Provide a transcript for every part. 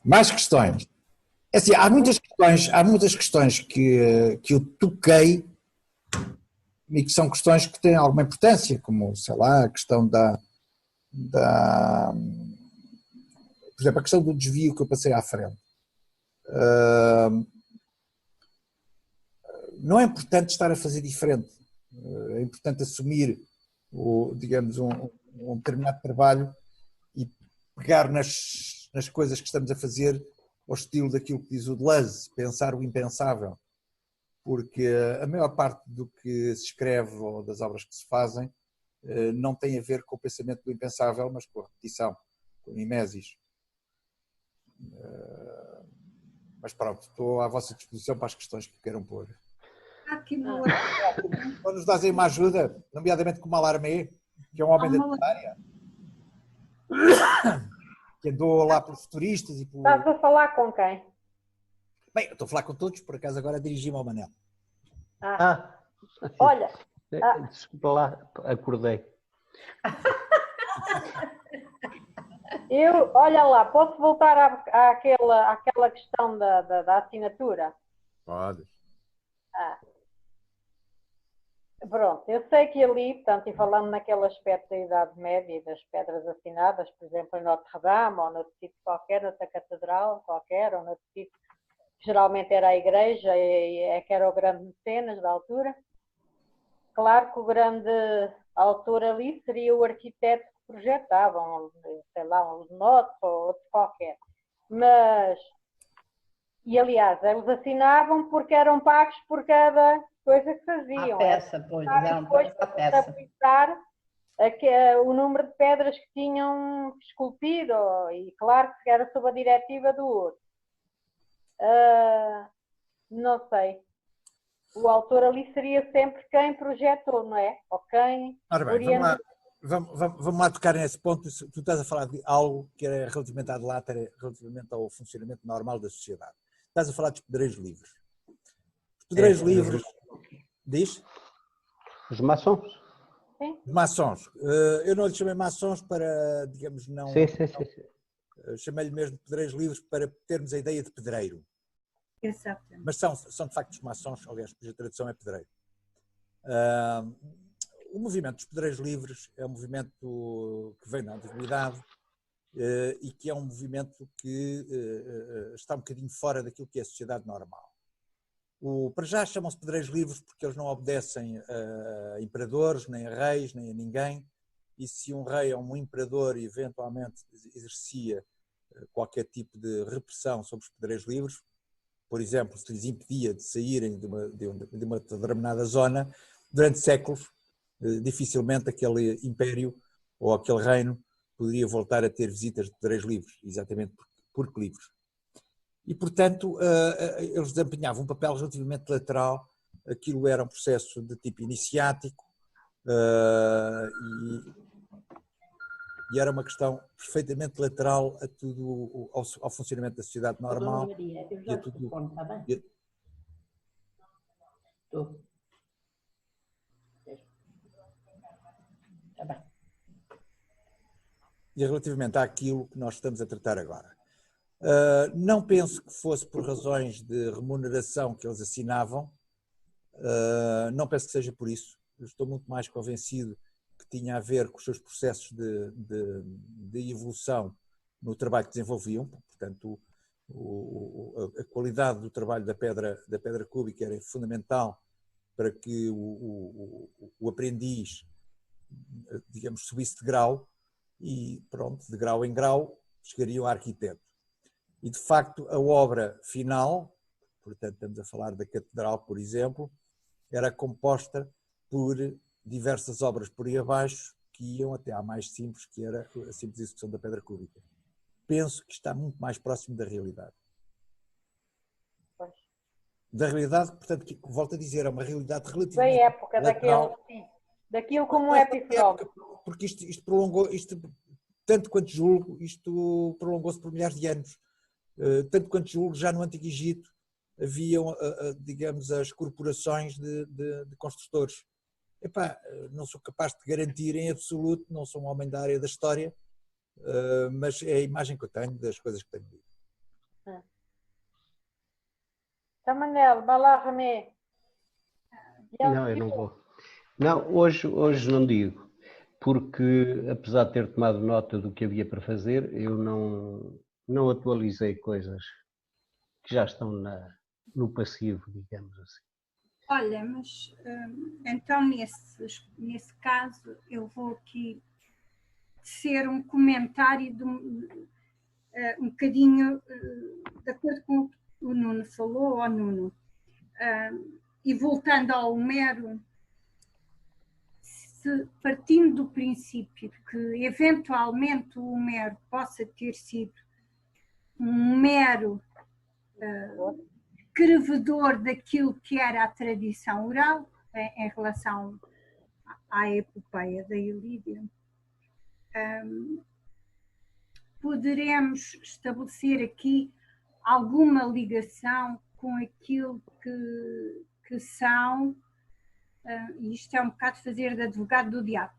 Mais questões. É assim, há muitas questões que eu toquei e que são questões que têm alguma importância, como, sei lá, a questão da por exemplo, a questão do desvio que eu passei à frente. Não é importante estar a fazer diferente. É importante assumir, digamos, um determinado trabalho e pegar nas coisas que estamos a fazer ao estilo daquilo que diz o Deleuze, pensar o impensável. Porque a maior parte do que se escreve ou das obras que se fazem não tem a ver com o pensamento do impensável, mas com a repetição, com a mimesis. Mas pronto, estou à vossa disposição para as questões que queiram pôr. Aqui no Ou nos dás aí uma ajuda, nomeadamente com o Mallarmé, que é um homem da área, que andou lá pelos turistas e por... Estás a falar com quem? Bem, eu estou a falar com todos, por acaso agora dirigi-me ao Manel. Olha. Desculpa lá, acordei. Olha lá, posso voltar àquela questão da assinatura? Pode. Pronto, eu sei que ali, portanto, e falando naquele aspecto da Idade Média e das pedras assinadas, por exemplo, em Notre-Dame, ou noutro sítio qualquer, noutra catedral qualquer, ou noutro sítio, que geralmente era a igreja e que era o grande mecenas da altura. Claro que o grande autor ali seria o arquiteto que projetava, sei lá, um Lenotre ou outro qualquer. Mas, e aliás, eles assinavam porque eram pagos por cada coisa que faziam. A peça, pois, não, a peça. O número de pedras que tinham esculpido, e claro que era sob a diretiva do outro. Não sei. O autor ali seria sempre quem projetou, não é? Ou quem orientou. Vamos lá tocar nesse ponto. Tu estás a falar de algo que era relativamente à delata, relativamente ao funcionamento normal da sociedade. Estás a falar dos pedreiros livres. Os pedreiros livres... Diz? Os maçons? Sim. Maçons. Eu não lhe chamei maçons para, digamos, não... Sim. Chamei-lhe mesmo de pedreiros livres para termos a ideia de pedreiro. Exatamente. Mas são de facto os maçons, aliás, cuja tradução é pedreiro. O movimento dos pedreiros livres é um movimento que vem da antiguidade e que é um movimento que está um bocadinho fora daquilo que é a sociedade normal. Para já chamam-se pedreiros livres porque eles não obedecem a imperadores, nem a reis, nem a ninguém, e se um rei ou um imperador eventualmente exercia qualquer tipo de repressão sobre os pedreiros livres, por exemplo, se lhes impedia de saírem de uma determinada zona, durante séculos, dificilmente aquele império ou aquele reino poderia voltar a ter visitas de pedreiros livres, exatamente porque livres. E, portanto, eles desempenhavam um papel relativamente lateral, aquilo era um processo de tipo iniciático e era uma questão perfeitamente lateral a tudo, ao funcionamento da sociedade normal. Maria, eu e já a tudo, telefone, está bem? Estou. Está bem. E relativamente àquilo que nós estamos a tratar agora. Não penso que fosse por razões de remuneração que eles assinavam, não penso que seja por isso. Eu estou muito mais convencido que tinha a ver com os seus processos de evolução no trabalho que desenvolviam, portanto a qualidade do trabalho da pedra cúbica era fundamental para que o aprendiz, digamos, subisse de grau e pronto, de grau em grau chegaria ao arquiteto. E de facto a obra final, portanto estamos a falar da catedral, por exemplo, era composta por diversas obras por aí abaixo que iam até à mais simples, que era a simples execução da pedra cúbica. Penso que está muito mais próximo da realidade. Da realidade, portanto, que, volto a dizer, é uma realidade relativamente da época, lateral. daquilo como é epifenómeno. Porque isto prolongou, tanto quanto julgo, isto prolongou-se por milhares de anos. Tanto quanto julgo, já no Antigo Egito haviam, digamos, as corporações de construtores. Epá, não sou capaz de garantir em absoluto, não sou um homem da área da história, mas é a imagem que eu tenho das coisas que tenho dito. Então, Manel, vai lá, René. Não, eu não vou. Não, hoje não digo, porque apesar de ter tomado nota do que havia para fazer, eu não atualizei coisas que já estão no passivo, digamos assim. Olha, mas então nesse caso eu vou aqui ser um comentário um bocadinho de acordo com o que o Nuno falou, ó Nuno. E voltando ao Homero, partindo do princípio que eventualmente o Homero possa ter sido um mero escrevedor daquilo que era a tradição oral em relação à epopeia da Ilíada, poderemos estabelecer aqui alguma ligação com aquilo que são, e isto é um bocado fazer de advogado do diabo,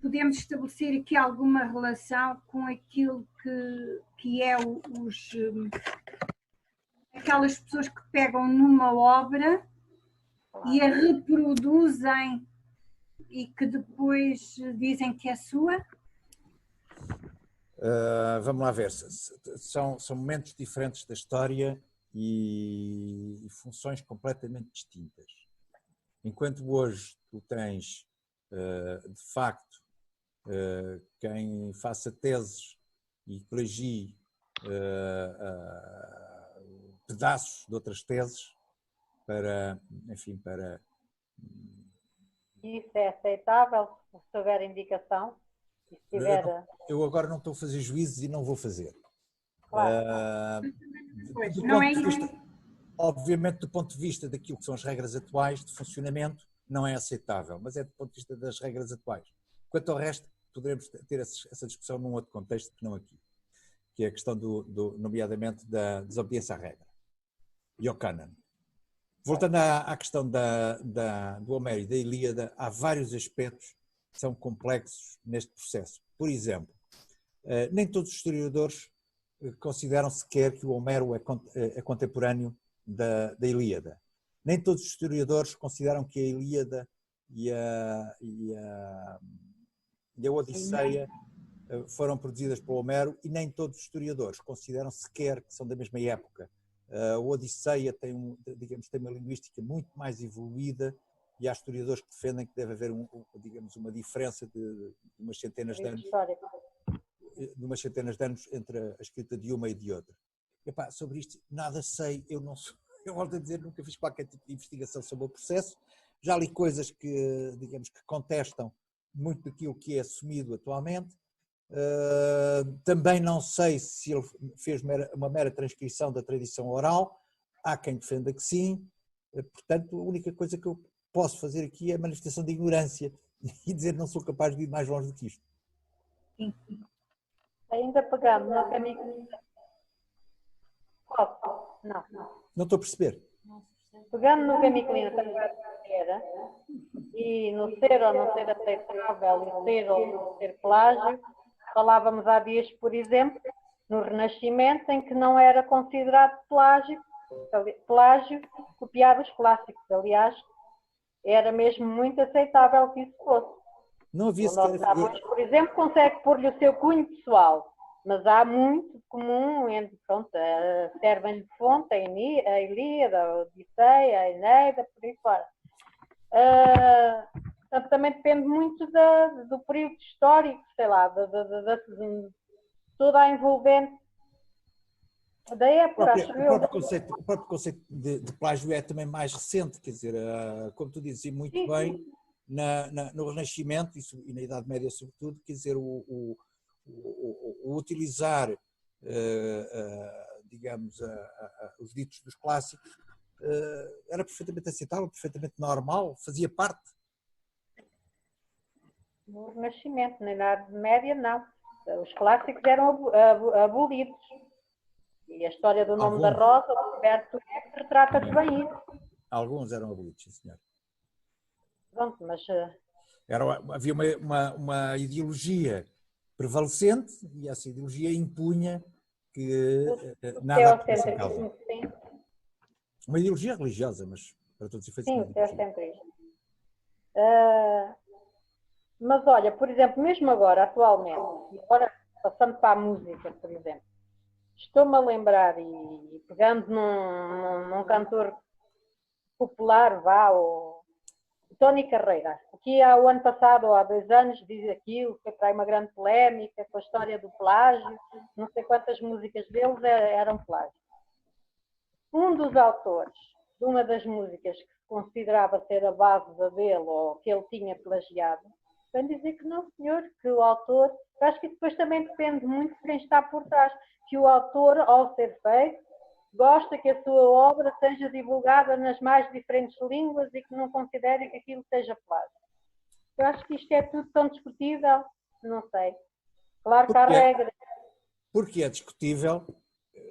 podemos estabelecer aqui alguma relação com aquilo que é aquelas pessoas que pegam numa obra e a reproduzem e que depois dizem que é sua? Vamos lá ver. São momentos diferentes da história e funções completamente distintas. Enquanto hoje tu tens, de facto, quem faça teses e plagie pedaços de outras teses para, enfim, para... Isso é aceitável, se houver indicação? Se tiver... Eu agora não estou a fazer juízes e não vou fazer. Claro. Não é isso. Obviamente, do ponto de vista daquilo que são as regras atuais de funcionamento, não é aceitável, mas é do ponto de vista das regras atuais. Quanto ao resto, poderemos ter essa discussão num outro contexto que não aqui, que é a questão, nomeadamente, da desobediência à regra e ao canon. Voltando à questão do Homero e da Ilíada, há vários aspectos que são complexos neste processo. Por exemplo, nem todos os historiadores consideram sequer que o Homero é contemporâneo da Ilíada. Nem todos os historiadores consideram que a Ilíada e a Odisseia foram produzidas por Homero, e nem todos os historiadores consideram sequer que são da mesma época. A Odisseia tem uma linguística muito mais evoluída, e há historiadores que defendem que deve haver uma diferença de umas centenas de anos entre a escrita de uma e de outra. Epá, sobre isto nada sei, eu volto a dizer, nunca fiz qualquer tipo de investigação sobre o processo, já li coisas que contestam muito daquilo que é assumido atualmente. Também não sei se ele fez uma mera transcrição da tradição oral, há quem defenda que sim, portanto a única coisa que eu posso fazer aqui é a manifestação de ignorância e dizer que não sou capaz de ir mais longe do que isto. Sim. Ainda pegando no caminho... Não. Não estou a perceber. Pegando no caminho e no ser ou não ser aceitável, no ser ou não ser plágio, falávamos há dias, por exemplo, no Renascimento, em que não era considerado plágio copiar os clássicos. Aliás, era mesmo muito aceitável que isso fosse. Não havia sequer... Por exemplo, consegue pôr-lhe o seu cunho pessoal, mas há muito comum entre, pronto, servem de fonte a Ilíada, a Odisseia, a Eneida, por aí fora. Portanto, também depende muito do período histórico, sei lá, de toda a envolvente da época, acho eu. O próprio conceito de plágio é também mais recente, quer dizer, como tu dizes muito sim, bem, sim. No Renascimento e na Idade Média sobretudo, quer dizer, o utilizar, digamos, os ditos dos clássicos era perfeitamente aceitável, perfeitamente normal, fazia parte. No Renascimento, na Idade Média, não. Os clássicos eram abolidos. E a história do Nome da Rosa, do Roberto Eco, retrata-te bem isso. Alguns eram abolidos, sim, senhor. Pronto, mas... Havia uma ideologia prevalecente, e essa ideologia impunha que nada a pôr em causa. Sim. Uma ideologia religiosa, mas para todos os efeitos. Sim, o teocentrismo. Mas olha, por exemplo, mesmo agora, atualmente, agora passando para a música, por exemplo, estou-me a lembrar, e pegando num cantor popular, o Tony Carreira, que o ano passado, ou há 2 anos, diz aquilo, foi para aí uma grande polémica com a história do plágio, não sei quantas músicas deles eram plágio. Um dos autores de uma das músicas que se considerava ser a base da dele, ou que ele tinha plagiado, vem dizer que não, senhor, que o autor, acho que depois também depende muito de quem está por trás, que o autor, ao ser feito, gosta que a sua obra seja divulgada nas mais diferentes línguas e que não considere que aquilo seja plágio. Eu acho que isto é tudo tão discutível, não sei. Claro que há regras. Porque é discutível,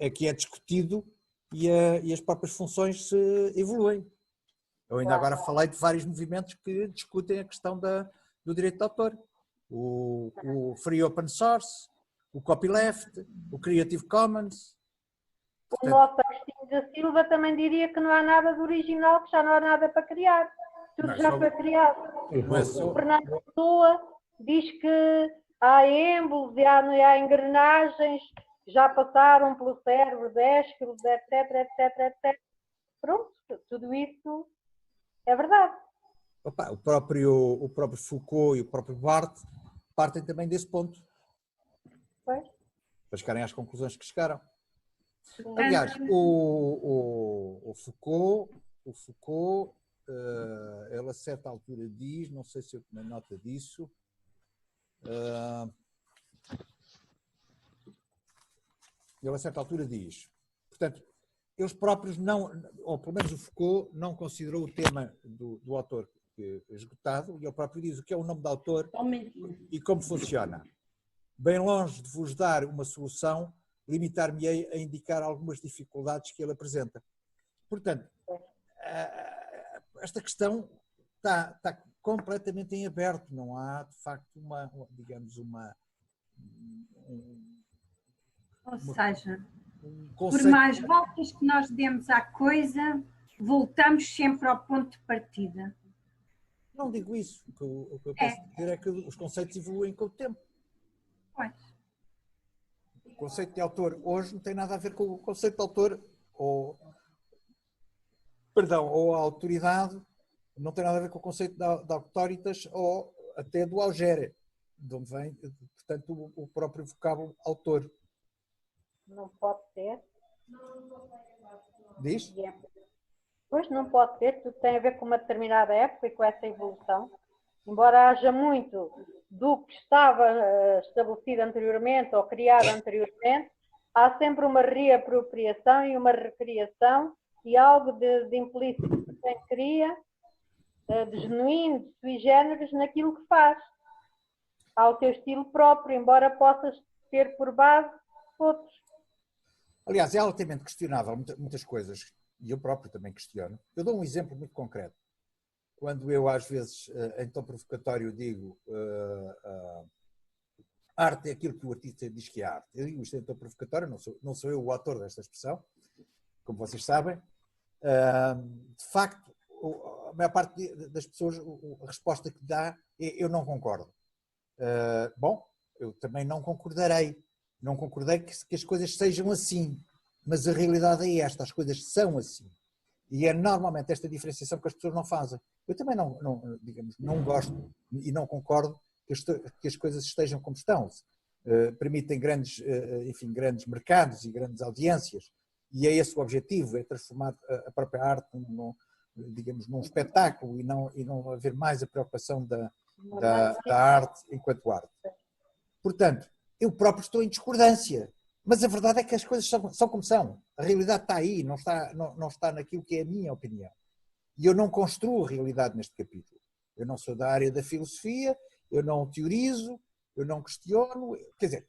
é que é discutido e as próprias funções se evoluem. Eu ainda agora falei de vários movimentos que discutem a questão do direito de autor. O Free Open Source, o Copyleft, o Creative Commons. O nosso Agostinho da Silva também diria que não há nada de original, que já não há nada para criar. Tudo já foi criado. O Fernando Pessoa diz que há êmbolos e há engrenagens que já passaram pelo cérebro de Ésquilo, etc. Pronto, tudo isso é verdade. Opa, o próprio Foucault e o próprio Barthes partem também desse ponto. Pois. Para chegarem às conclusões que chegaram. Aliás, o Foucault, ele a certa altura diz, não sei se eu tomei nota disso, ele a certa altura diz, portanto, eles próprios não, ou pelo menos o Foucault, não considerou o tema do autor esgotado, e ele próprio diz o que é o nome do autor e como funciona. Bem longe de vos dar uma solução, limitar-me-ei a indicar algumas dificuldades que ele apresenta. Portanto, esta questão está completamente em aberto, não há, de facto, ou seja, por mais voltas que nós demos à coisa, voltamos sempre ao ponto de partida. Não digo isso. O que eu posso dizer é que os conceitos evoluem com o tempo. Pois. O conceito de autor hoje não tem nada a ver com o conceito de autor ou a autoridade, não tem nada a ver com o conceito de autoritas ou até do augere, de onde vem, portanto, o próprio vocábulo autor. Não pode ser. Diz? Pois não pode ser, tudo tem a ver com uma determinada época e com essa evolução. Embora haja muito do que estava estabelecido anteriormente ou criado anteriormente, há sempre uma reapropriação e uma recriação e algo de implícito de quem cria, de genuíno, de sui generis naquilo que faz. Há o teu estilo próprio, embora possas ter por base outros. Aliás, é altamente questionável muitas coisas, e eu próprio também questiono. Eu dou um exemplo muito concreto. Quando eu, às vezes, em tom provocatório, digo arte é aquilo que o artista diz que é arte. Eu digo isto em tom provocatório, não sou eu o autor desta expressão, como vocês sabem. De facto, a maior parte das pessoas, a resposta que dá é eu não concordo. Bom, eu também não concordarei. Não concordei que as coisas sejam assim, mas a realidade é esta, as coisas são assim. E é normalmente esta diferenciação que as pessoas não fazem. Eu também não gosto e não concordo que as coisas estejam como estão. Permitem grandes mercados e grandes audiências, e é esse o objetivo, é transformar a própria arte num espetáculo e não haver mais a preocupação da arte enquanto arte. Portanto, eu próprio estou em discordância, mas a verdade é que as coisas são como são. A realidade está aí, não está naquilo que é a minha opinião. E eu não construo a realidade neste capítulo. Eu não sou da área da filosofia, eu não teorizo, eu não questiono, quer dizer,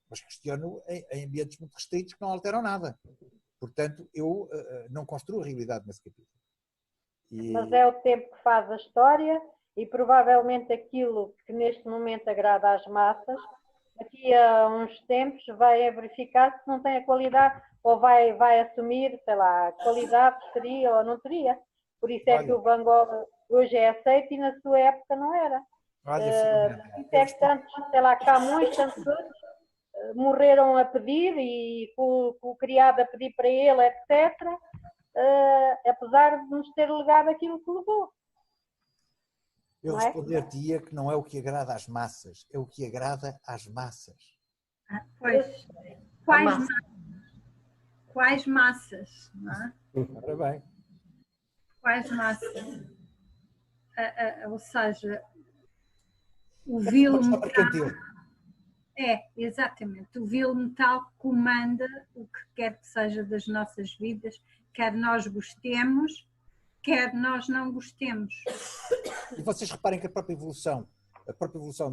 mas questiono em ambientes muito restritos que não alteram nada. Portanto, eu não construo a realidade nesse capítulo. Mas é o tempo que faz a história e provavelmente aquilo que neste momento agrada às massas daqui a uns tempos vai verificar se não tem a qualidade, ou vai assumir, sei lá, a qualidade seria ou não teria. Por isso é que o Van Gogh hoje é aceito e na sua época não era. Por isso é que tantos, sei lá, Camões, tantos outros, morreram a pedir e com o criado a pedir para ele, etc., apesar de nos ter legado aquilo que levou. Eu responder-te-ia que não é o que agrada às massas, é o que agrada às massas. Pois, quais massas? Não é? Ora bem. Quais massas? Ou seja, o vil metal. Exatamente. O vil metal comanda o que quer que seja das nossas vidas, quer nós gostemos, quer nós não gostemos. E vocês reparem que a própria evolução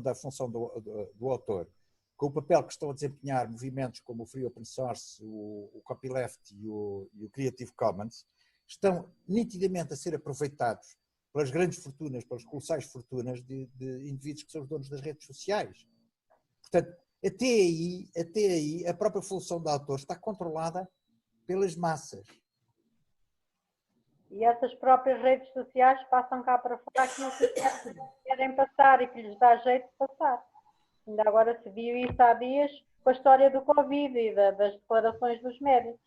da função do autor, com o papel que estão a desempenhar movimentos como o Free Open Source, o Copyleft e o Creative Commons, estão nitidamente a ser aproveitados pelas grandes fortunas, pelas colossais fortunas de indivíduos que são os donos das redes sociais. Portanto, até aí, a própria função do autor está controlada pelas massas. E essas próprias redes sociais passam cá para fora aquilo que querem passar e que lhes dá jeito de passar. Ainda agora se viu isso há dias com a história do Covid e das declarações dos médicos.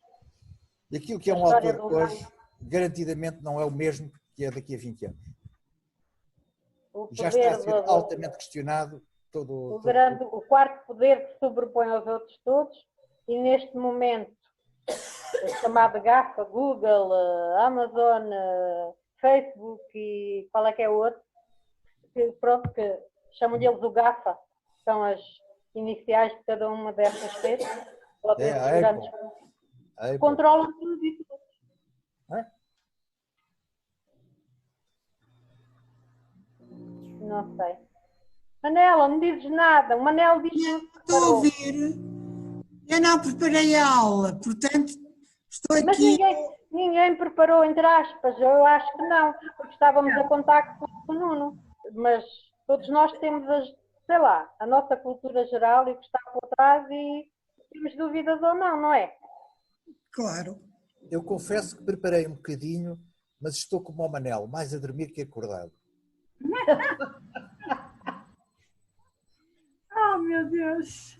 E aquilo que é um autor hoje, garantidamente não é o mesmo que é daqui a 20 anos. Já está a ser altamente questionado o quarto poder que se sobrepõe aos outros todos, e neste momento a chamada GAFA, Google, Amazon, Facebook e qual é que é o outro, que chamam deles o GAFA, são as iniciais de cada uma dessas redes, controlam tudo e tudo. Não sei. Manela, não dizes nada. O Manel diz que estou a ouvir. Eu não preparei a aula, portanto estou aqui. Mas ninguém preparou, entre aspas. Eu acho que não, porque estávamos a contar com o Nuno. Mas todos nós temos, a nossa cultura geral e o que está por trás e temos dúvidas ou não, não é? Claro. Eu confesso que preparei um bocadinho, mas estou como o Manel, mais a dormir que acordado. Oh, meu Deus!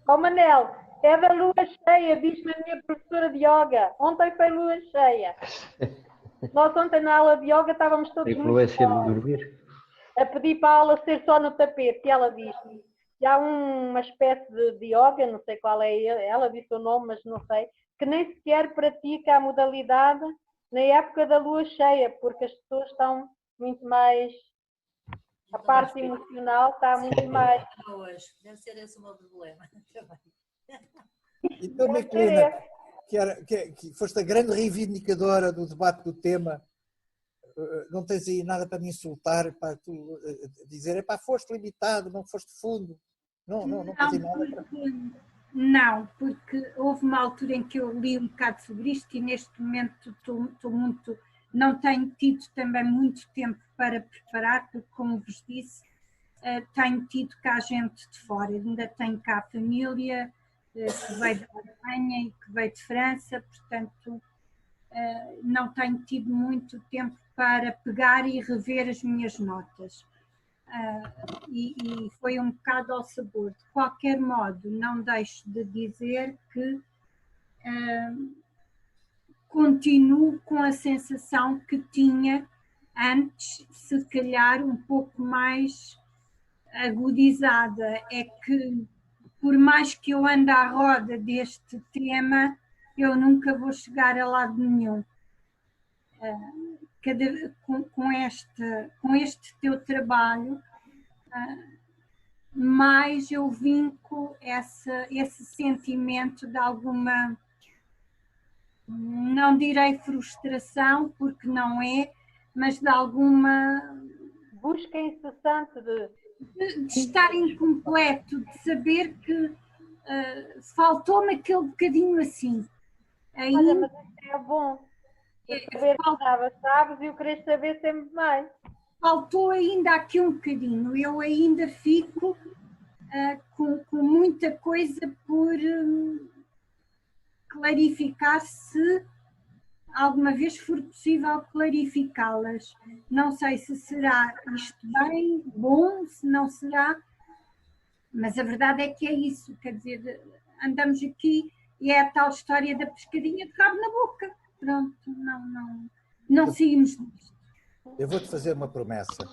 Manel, é da lua cheia, diz-me a minha professora de yoga. Ontem foi lua cheia. Nós ontem na aula de yoga estávamos todos influência de dormir. A pedir para a aula ser só no tapete. E ela disse, e há uma espécie de yoga, não sei qual é, ela disse o nome, mas não sei, que nem sequer pratica a modalidade na época da lua cheia, porque as pessoas estão muito mais... A parte emocional está muito mais... Deve ser esse o meu problema. Então, Miquelina, que foste a grande reivindicadora do debate do tema, não tens aí nada para me insultar, para tu dizer, foste limitado, não foste fundo. Não tens aí nada para... Não, porque houve uma altura em que eu li um bocado sobre isto e neste momento estou muito... Não tenho tido também muito tempo para preparar, porque, como vos disse, tenho tido cá gente de fora. Ainda tenho cá a família que veio da Alemanha e que veio de França, portanto, não tenho tido muito tempo para pegar e rever as minhas notas. E foi um bocado ao sabor. De qualquer modo, não deixo de dizer que continuo com a sensação que tinha antes, se calhar um pouco mais agudizada. É que, por mais que eu ande à roda deste tema, eu nunca vou chegar a lado nenhum. Com este teu trabalho, mais eu vinco esse sentimento de alguma, não direi frustração, porque não é, mas de alguma... Busca incessante de estar incompleto, de saber que faltou-me aquele bocadinho assim. Olha, mas é bom. Saber que sabes e o querer saber sempre mais. Faltou ainda aqui um bocadinho. Eu ainda fico com muita coisa por clarificar, se alguma vez for possível clarificá-las. Não sei se será isto bem, bom, se não será, mas a verdade é que é isso, quer dizer, andamos aqui e é a tal história da pescadinha de rabo na boca. Pronto, não seguimos disto. Eu vou-te fazer uma promessa.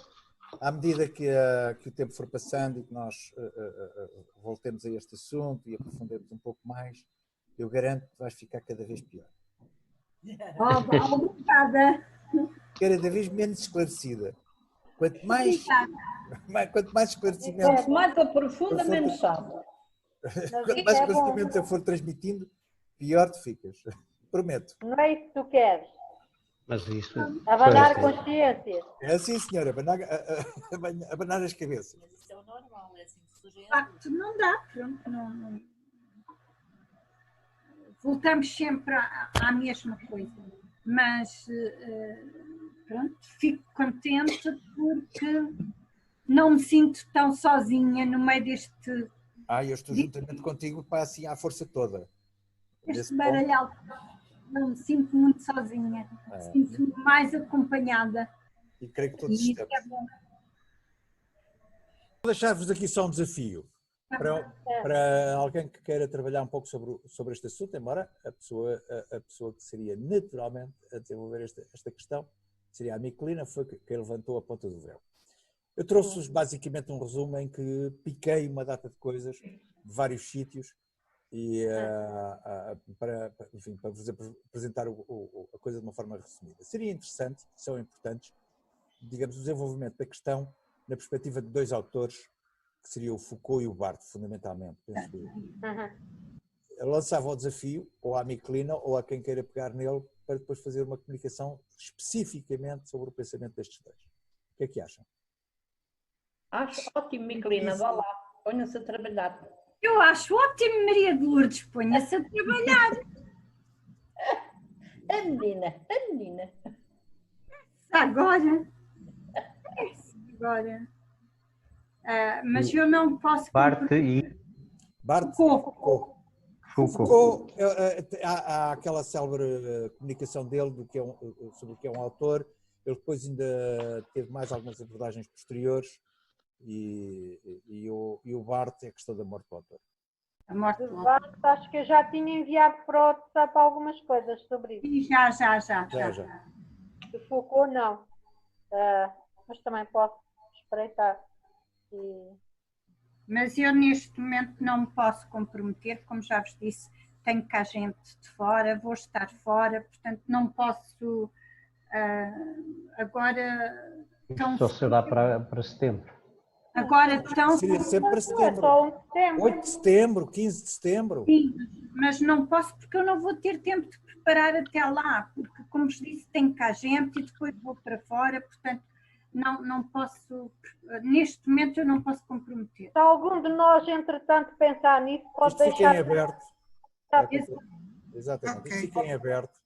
À medida que o tempo for passando e que nós voltemos a este assunto e aprofundemos um pouco mais, eu garanto que vais ficar cada vez pior. Obrigada. Cada vez menos esclarecida. Quanto mais esclarecimento... Quanto mais aprofunda, menos sabe. Quanto mais esclarecimento eu for transmitindo, pior tu ficas. Prometo. Não é isso que tu queres? Mas isso... Abanar consciências. É assim, senhora, abanar as cabeças. Mas isso é o normal, é assim que surge. De facto, não dá, pronto, não. Voltamos sempre à mesma coisa, mas pronto, fico contente porque não me sinto tão sozinha no meio deste... Eu estou juntamente contigo para assim à força toda. Este baralhal, não me sinto muito sozinha, sinto-me mais acompanhada. E creio que todos estamos. É bom. Vou deixar-vos aqui só um desafio para alguém que queira trabalhar um pouco sobre este assunto, embora a pessoa que seria naturalmente a desenvolver esta questão seria a Michelina, foi quem levantou a ponta do véu. Eu trouxe-vos basicamente um resumo em que piquei uma data de coisas de vários sítios e para vos apresentar a coisa de uma forma resumida. Seria interessante, são importantes, digamos, o desenvolvimento da questão na perspectiva de dois autores, que seria o Foucault e o Barthes, fundamentalmente, penso eu. Eu lançava o desafio, ou à Michelina, ou a quem queira pegar nele, para depois fazer uma comunicação especificamente sobre o pensamento destes dois. O que é que acham? Acho ótimo, Michelina, vá lá, ponha-se a trabalhar. Eu acho ótimo, Maria de Lourdes, ponha-se a trabalhar. A menina. Agora. Mas eu não posso... Foucault. Há aquela célebre comunicação dele sobre o que é um autor. Ele depois ainda teve mais algumas abordagens posteriores e o Barthes é a questão da morte do autor. A morte do Barthes, acho que eu já tinha enviado para o WhatsApp algumas coisas sobre isso. Sim, já. De Foucault, não. Mas também posso espreitar. Mas eu neste momento não me posso comprometer, como já vos disse, tenho cá gente de fora, vou estar fora, portanto não posso agora... Só será para setembro. Agora seria sempre para setembro. 8 de setembro, 15 de setembro. Sim, mas não posso porque eu não vou ter tempo de preparar até lá, porque como vos disse, tenho cá gente e depois vou para fora, portanto não posso, neste momento eu não posso comprometer. Se algum de nós, entretanto, pensar nisso, pode deixar... Isto fica em aberto. Exatamente, okay. Isto fica em aberto.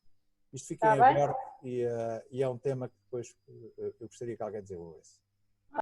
Isto fica em aberto e é um tema que depois eu gostaria que alguém desenvolvesse.